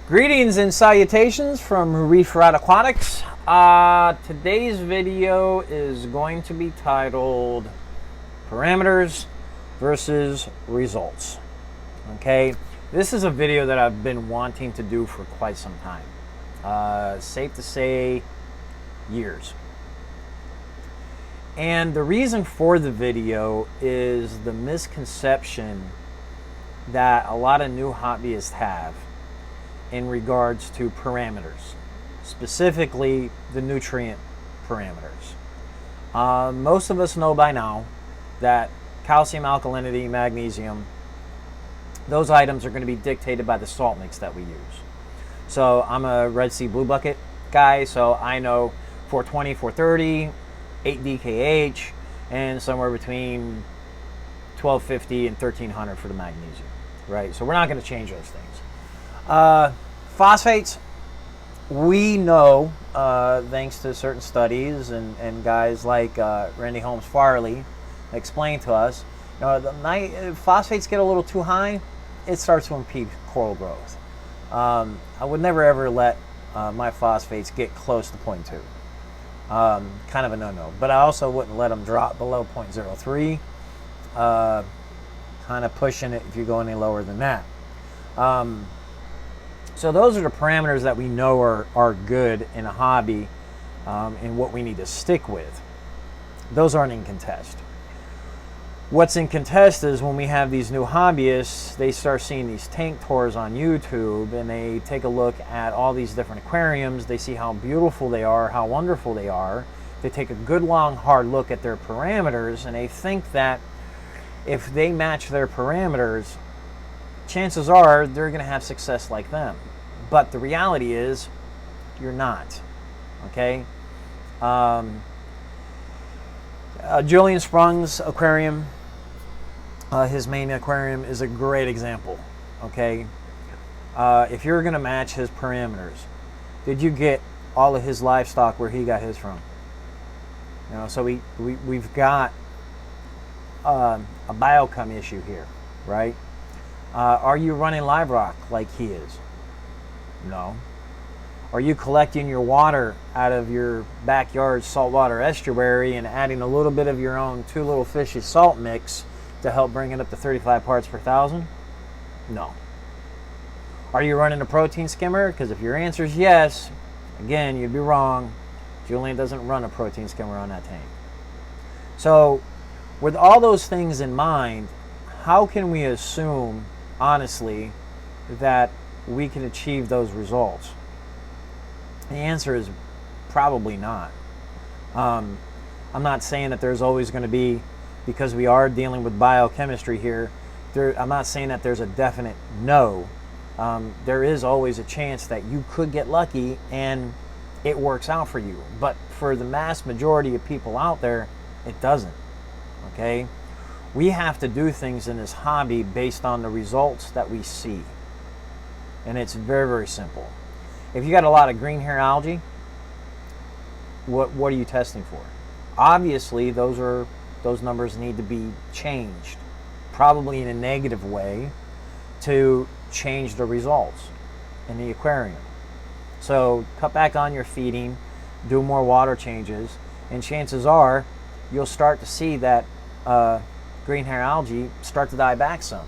Greetings and salutations from Reef Rat Aquatics. Today's video is going to be titled Parameters versus Results. Okay, this is a video that I've been wanting to do for quite some time. Safe to say, years. And the reason for the video is the misconception that a lot of new hobbyists have in regards to parameters, specifically the nutrient parameters. Most of us know by now that calcium, alkalinity, magnesium, those items are going to be dictated by the salt mix that we use. So I'm a Red Sea Blue Bucket guy, so I know 420, 430, 8 DKH, and somewhere between 1250 and 1300 for the magnesium, right? So we're not going to change those things. Phosphates, we know, thanks to certain studies and guys like Randy Holmes Farley explain to us, you know, the phosphates get a little too high, it starts to impede coral growth. I would never ever let my phosphates get close to 0.2. Kind of a no-no. But I also wouldn't let them drop below 0.03. Kind of pushing it if you go any lower than that. So those are the parameters that we know are good in a hobby and what we need to stick with. Those aren't in contest. What's in contest is when we have these new hobbyists, they start seeing these tank tours on YouTube and they take a look at all these different aquariums. They see how beautiful they are, how wonderful they are. They take a good long hard look at their parameters and they think that if they match their parameters, chances are they're going to have success like them. But the reality is you're not. Okay? Julian Sprung's aquarium, his main aquarium, is a great example. Okay? If you're going to match his parameters, did you get all of his livestock where he got his from? You know, so we've got a biochem issue here, right? Are you running live rock like he is? No. Are you collecting your water out of your backyard saltwater estuary and adding a little bit of your own Two Little Fishes salt mix to help bring it up to 35 parts per thousand? No. Are you running a protein skimmer? Because if your answer is yes, again, you'd be wrong. Julian doesn't run a protein skimmer on that tank. So with all those things in mind, how can we assume, honestly, that we can achieve those results? The answer is probably not. I'm not saying that there's always going to be, because we are dealing with biochemistry here, I'm not saying that there's a definite no. There is always a chance that you could get lucky and it works out for you. But for the mass majority of people out there, it doesn't. Okay? We have to do things in this hobby based on the results that we see. And it's very, very simple. If you got a lot of green hair algae, what are you testing for? Obviously, those numbers need to be changed, probably in a negative way, to change the results in the aquarium. So cut back on your feeding, do more water changes, and chances are you'll start to see that green hair algae start to die back some.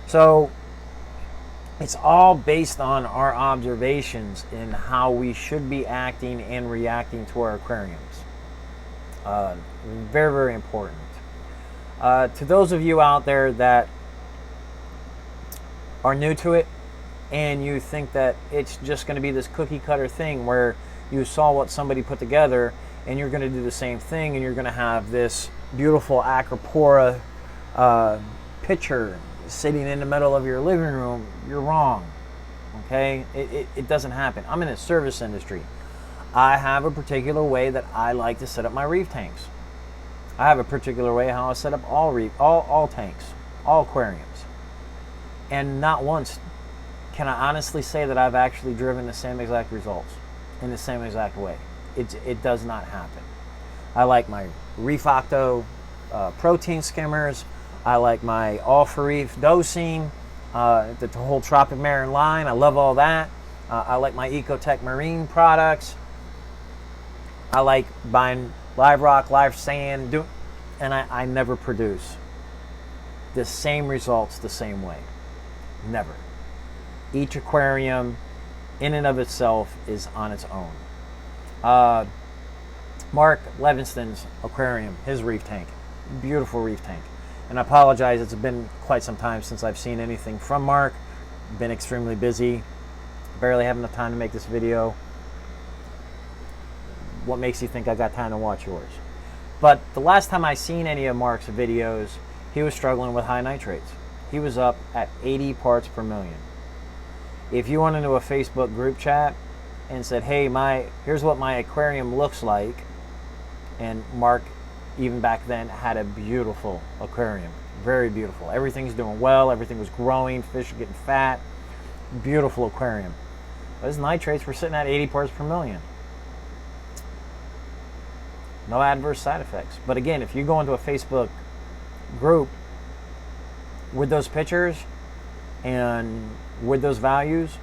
So it's all based on our observations in how we should be acting and reacting to our aquariums. Very, very important. To those of you out there that are new to it and you think that it's just going to be this cookie cutter thing where you saw what somebody put together and you're going to do the same thing and you're going to have this beautiful acropora picture sitting in the middle of your living room, you're wrong. Okay? It doesn't happen. I'm in the service industry. I have a particular way that I like to set up my reef tanks. I have a particular way how I set up all tanks, all aquariums. And not once can I honestly say that I've actually driven the same exact results in the same exact way. It does not happen. I like my Reef Octo protein skimmers. I like my all for reef dosing, the whole Tropic Marin line. I love all that. I like my Ecotech Marine products. I like buying live rock, live sand, and I never produce the same results the same way. Never. Each aquarium in and of itself is on its own. Mark Levinston's aquarium, his reef tank, beautiful reef tank. And I apologize, it's been quite some time since I've seen anything from Mark. Been extremely busy, barely have enough time to make this video. What makes you think I got time to watch yours? But the last time I seen any of Mark's videos, he was struggling with high nitrates. He was up at 80 parts per million. If you went into a Facebook group chat and said, hey, here's what my aquarium looks like, and Mark, even back then, had a beautiful aquarium. Very beautiful. Everything's doing well. Everything was growing. Fish are getting fat. Beautiful aquarium. But his nitrates were sitting at 80 parts per million. No adverse side effects. But again, if you go into a Facebook group with those pictures and with those values,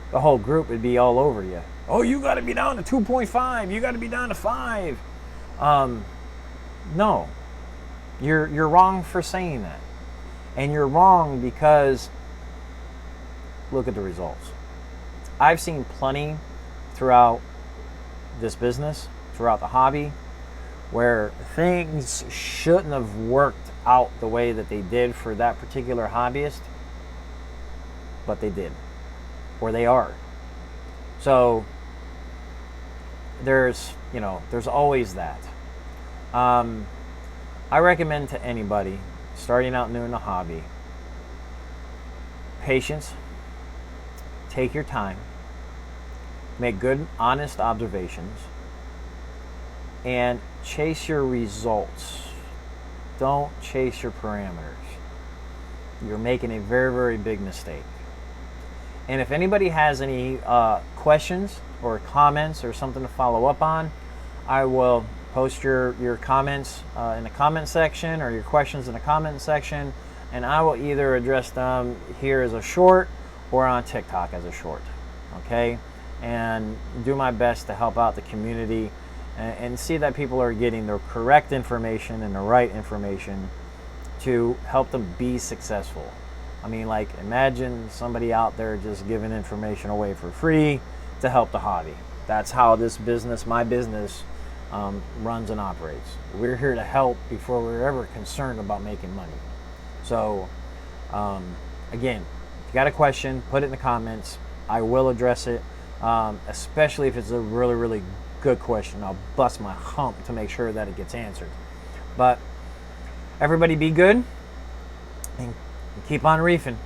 the whole group would be all over you. Oh, you got to be down to 2.5. You got to be down to 5. No, you're wrong for saying that, and you're wrong because look at the results. I've seen plenty throughout this business, throughout the hobby, where things shouldn't have worked out the way that they did for that particular hobbyist, but they did, or they are. So there's always that. I recommend to anybody starting out new in the hobby, patience, take your time, make good, honest observations, and chase your results. Don't chase your parameters. You're making a very, very big mistake. And if anybody has any questions or comments or something to follow up on, I will post your comments in the comment section, or your questions in the comment section, and I will either address them here as a short or on TikTok as a short. Okay? And do my best to help out the community and see that people are getting the correct information and the right information to help them be successful. I mean, like, imagine somebody out there just giving information away for free to help the hobby. That's how this business, my business, runs and operates. We're here to help before we're ever concerned about making money. So, again, if you got a question, put it in the comments. I will address it, especially if it's a really, really good question. I'll bust my hump to make sure that it gets answered. But everybody be good and keep on reefing.